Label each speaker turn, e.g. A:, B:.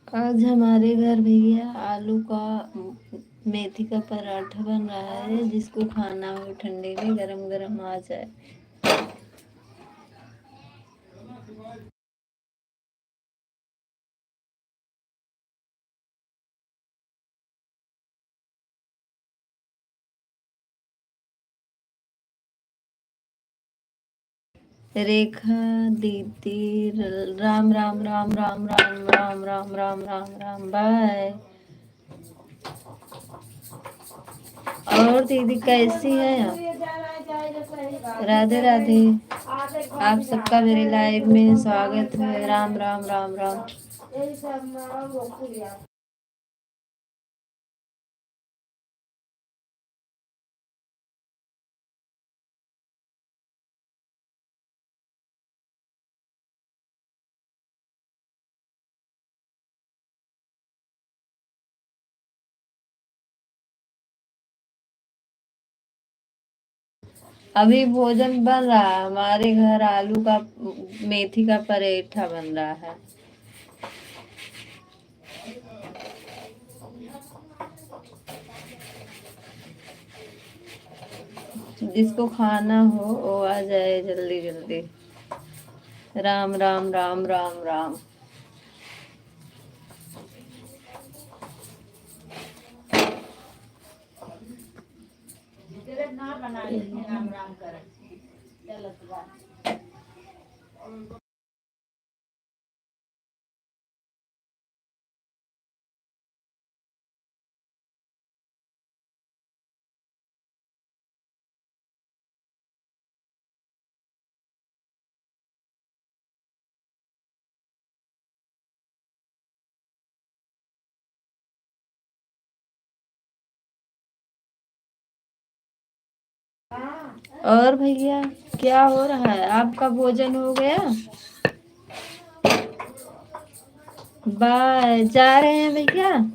A: आज हमारे घर भैया आलू का मेथी का पराठा बन रहा है, जिसको खाना हो ठंडे में गरम गरम आ जाए। रेखा दीदी, राम राम राम राम राम राम राम राम राम राम बाय। और दीदी कैसी है आप? राधे राधे। आप सबका मेरे लाइव में स्वागत है। राम राम राम राम। अभी भोजन बन रहा है हमारे घर, आलू का मेथी का पराठा बन रहा है। जिसको खाना हो वो आ जाए जल्दी जल्दी। राम राम राम राम राम। ना बना राम राम कर। और भैया क्या हो रहा है? आपका भोजन हो गया? बाय, जा रहे हैं भैया?